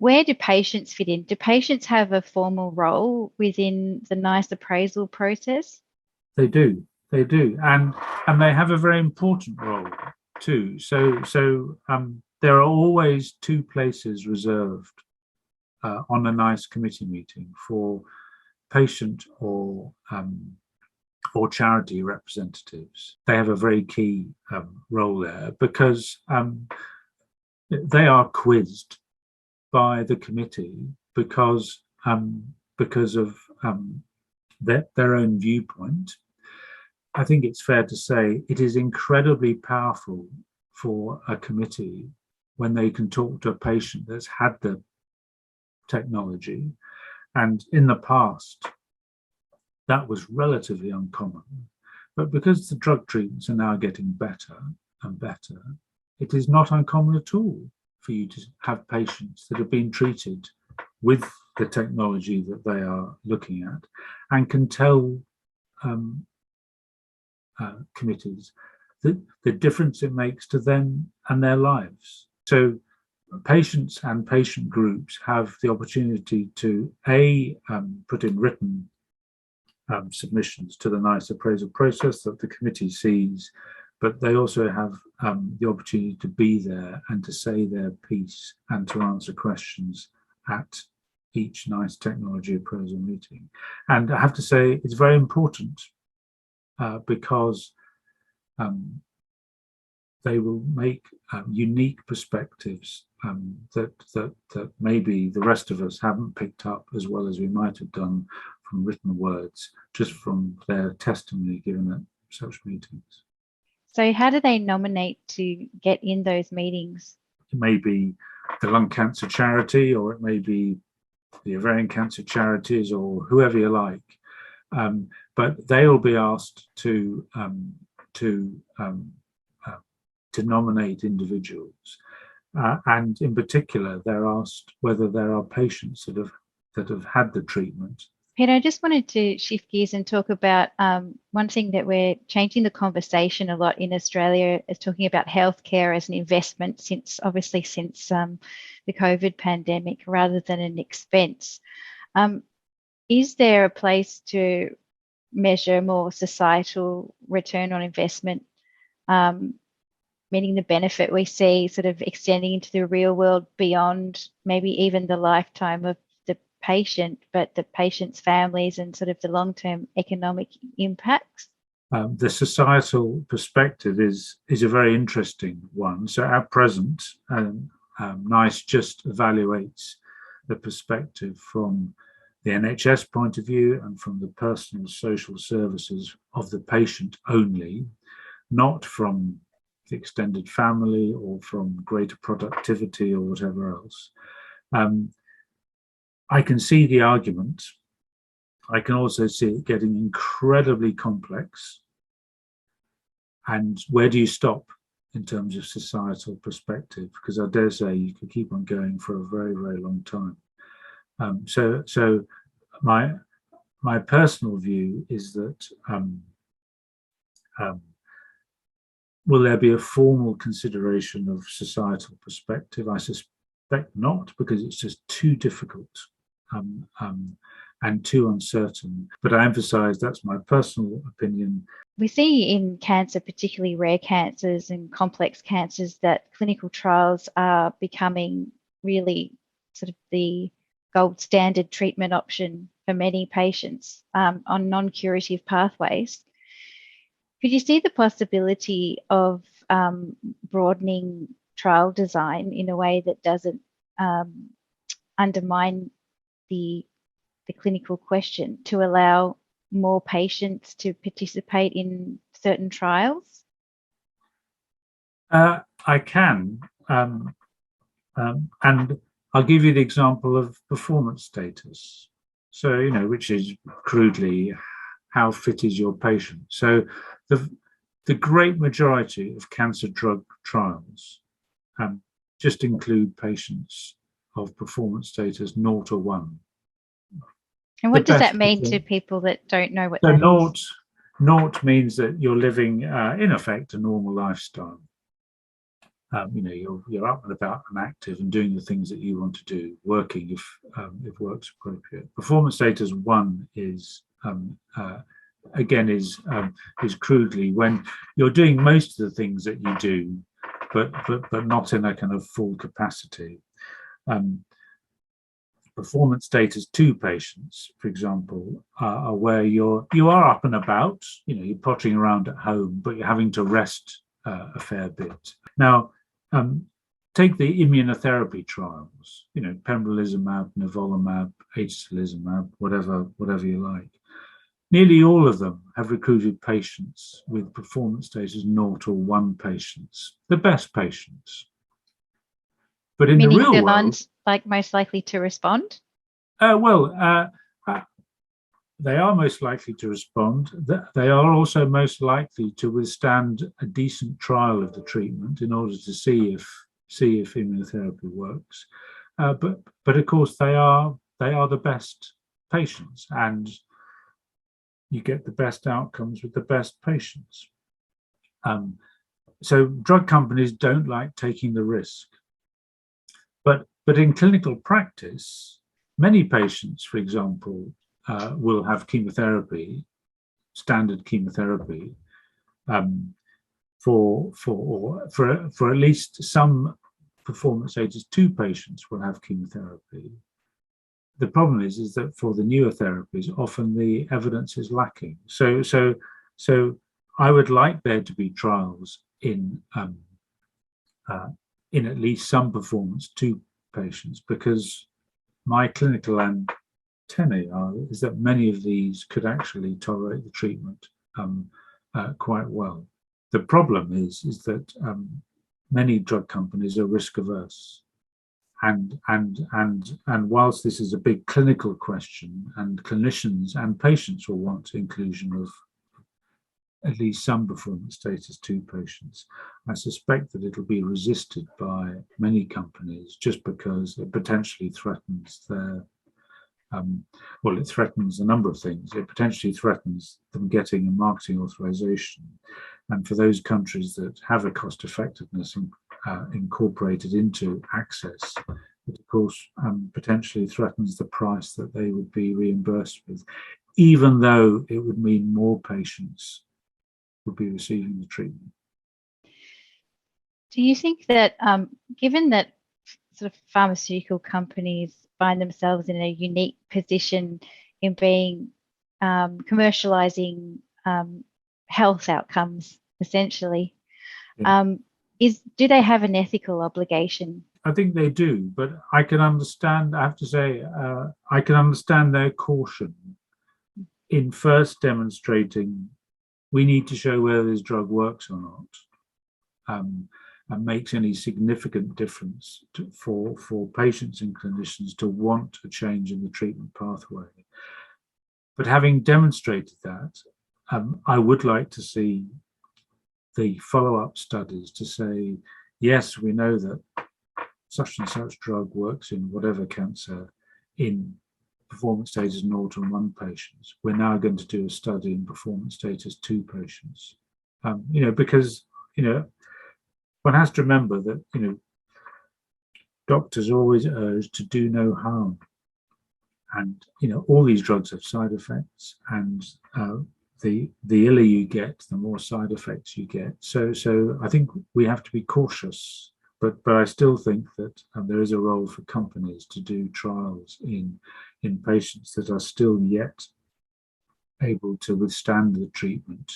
Where do patients fit in? Do patients have a formal role within the NICE appraisal process? They do, and they have a very important role too. There are always two places reserved on a NICE committee meeting for patient or charity representatives. They have a very key role there because they are quizzed by the committee because of their own viewpoint. I think it's fair to say it is incredibly powerful for a committee when they can talk to a patient that's had the technology, and in the past that was relatively uncommon. But because the drug treatments are now getting better and better, it is not uncommon at all for you to have patients that have been treated with the technology that they are looking at and can tell committees the difference it makes to them and their lives. So patients and patient groups have the opportunity to put in written submissions to the NICE appraisal process that the committee sees, but they also have the opportunity to be there and to say their piece and to answer questions at each NICE technology appraisal meeting. And I have to say it's very important because they will make unique perspectives that maybe the rest of us haven't picked up as well as we might have done from written words, just from their testimony given at such meetings. So how do they nominate to get in those meetings? It may be the lung cancer charity, or it may be the ovarian cancer charities, or whoever you like. But they will be asked to nominate individuals, and in particular, they're asked whether there are patients that have had the treatment. Peter, I just wanted to shift gears and talk about one thing that we're changing the conversation a lot in Australia is talking about healthcare as an investment since the COVID pandemic rather than an expense. Is there a place to measure more societal return on investment, meaning the benefit we see sort of extending into the real world beyond maybe even the lifetime of the patient, but the patient's families and sort of the long-term economic impacts? The societal perspective is a very interesting one. So at present, NICE just evaluates the perspective from the NHS point of view and from the personal social services of the patient only, not from the extended family or from greater productivity or whatever else. I can see the argument. I can also see it getting incredibly complex. And where do you stop in terms of societal perspective? Because I dare say you could keep on going for a very, very long time. So my personal view is that will there be a formal consideration of societal perspective? I suspect not, because it's just too difficult and too uncertain. But I emphasize that's my personal opinion. We see in cancer, particularly rare cancers and complex cancers, that clinical trials are becoming really sort of the gold standard treatment option for many patients on non-curative pathways. Could you see the possibility of broadening trial design in a way that doesn't undermine the clinical question to allow more patients to participate in certain trials? I can, and I'll give you the example of performance status. So, which is crudely, how fit is your patient? So the great majority of cancer drug trials just include patients of performance status 0 or 1. And what does that mean to people that don't know what that is? 0 means that you're living, in effect, a normal lifestyle. you're up and about and active and doing the things that you want to do, working if work's appropriate. Performance status 1 is again is crudely when you're doing most of the things that you do, but not in a kind of full capacity. Performance status 2 patients, for example, are where you are up and about, you're pottering around at home, but you're having to rest a fair bit. Now, take the immunotherapy trials, pembrolizumab, nivolumab, atezolizumab, whatever you like. Nearly all of them have recruited patients with performance status 0 or 1 patients, the best patients. But in Meaning the real the world, ones most likely to respond? they are most likely to respond. They are also most likely to withstand a decent trial of the treatment in order to see if immunotherapy works. But of course, they are the best patients, and you get the best outcomes with the best patients. So drug companies don't like taking the risk. But in clinical practice, many patients, for example, will have chemotherapy, standard chemotherapy, for at least some performance status 2 patients will have chemotherapy. The problem is that for the newer therapies, often the evidence is lacking. So I would like there to be trials in at least some performance 2 patients, because my clinical antennae is that many of these could actually tolerate the treatment quite well. The problem is that many drug companies are risk averse, and whilst this is a big clinical question, and clinicians and patients will want inclusion of at least some performance status 2 patients, I suspect that it'll be resisted by many companies just because it potentially threatens their, it threatens a number of things. It potentially threatens them getting a marketing authorization. And for those countries that have a cost effectiveness incorporated into access, it of course potentially threatens the price that they would be reimbursed with, even though it would mean more patients would be receiving the treatment. Do you think that, given that sort of pharmaceutical companies find themselves in a unique position in being commercializing health outcomes, essentially, do they have an ethical obligation? I think they do, but I can understand, I have to say, I can understand their caution in first demonstrating we need to show whether this drug works or not, and makes any significant difference for patients and clinicians to want a change in the treatment pathway. But having demonstrated that, I would like to see the follow-up studies to say, yes, we know that such and such drug works in whatever cancer in performance status 0 to 1 patients. We're now going to do a study in performance status 2 patients. Because one has to remember that doctors are always urged to do no harm, and all these drugs have side effects, and the iller you get, the more side effects you get. So I think we have to be cautious. But I still think that there is a role for companies to do trials in patients that are still yet able to withstand the treatment.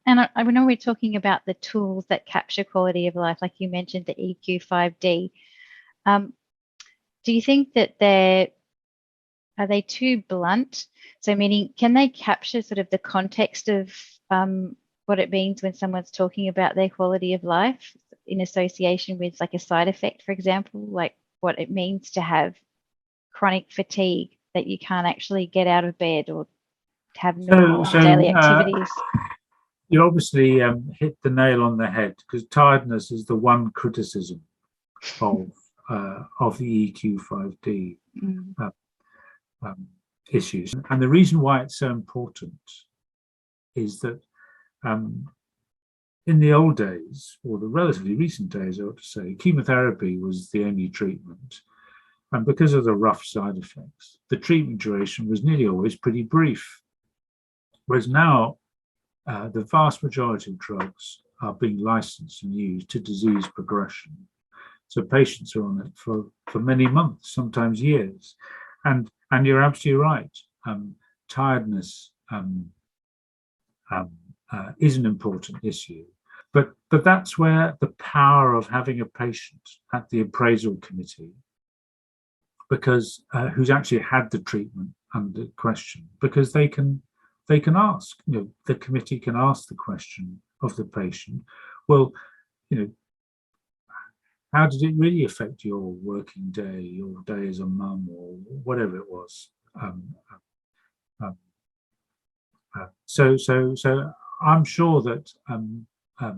And I know we're talking about the tools that capture quality of life, like you mentioned, the EQ5D. Do you think that are they too blunt? So meaning, can they capture sort of the context of what it means when someone's talking about their quality of life in association with like a side effect, for example, like what it means to have chronic fatigue, that you can't actually get out of bed or have normal daily activities? You obviously hit the nail on the head, because tiredness is the one criticism of the EQ5D issues. And the reason why it's so important is that in the old days, or the relatively recent days, I ought to say, chemotherapy was the only treatment. And because of the rough side effects, the treatment duration was nearly always pretty brief. Whereas now, the vast majority of drugs are being licensed and used to disease progression. So patients are on it for many months, sometimes years. And you're absolutely right. Tiredness is an important issue. But that's where the power of having a patient at the appraisal committee, because who's actually had the treatment under question, because they can ask, the committee can ask the question of the patient, well, how did it really affect your working day, your day as a mum, or whatever it was? So I'm sure that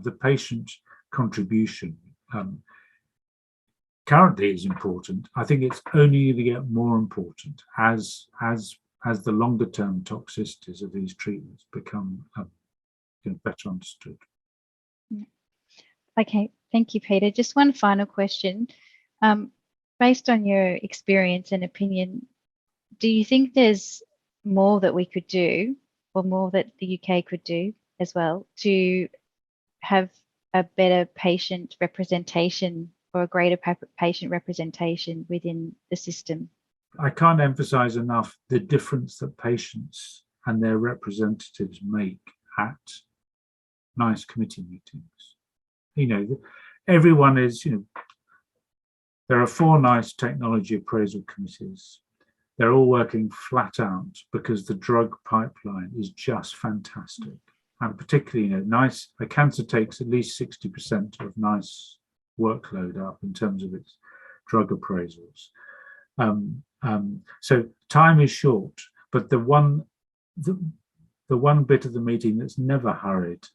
the patient contribution currently is important. I think it's only going to get more important as the longer term toxicities of these treatments become better understood. Okay, thank you, Peter. Just one final question. Based on your experience and opinion, do you think there's more that we could do, or more that the UK could do as well, to have a better patient representation or a greater patient representation within the system? I can't emphasize enough the difference that patients and their representatives make at NICE committee meetings. Everyone is, there are 4 NICE technology appraisal committees. They're all working flat out because the drug pipeline is just fantastic. And particularly, NICE, cancer takes at least 60% of NICE workload up in terms of its drug appraisals. So time is short, but the one bit of the meeting that's never hurried,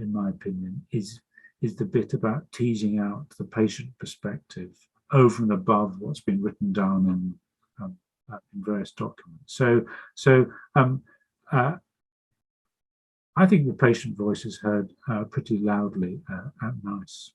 in my opinion, is the bit about teasing out the patient perspective over and above what's been written down in various documents. So I think the patient voice is heard pretty loudly at NICE.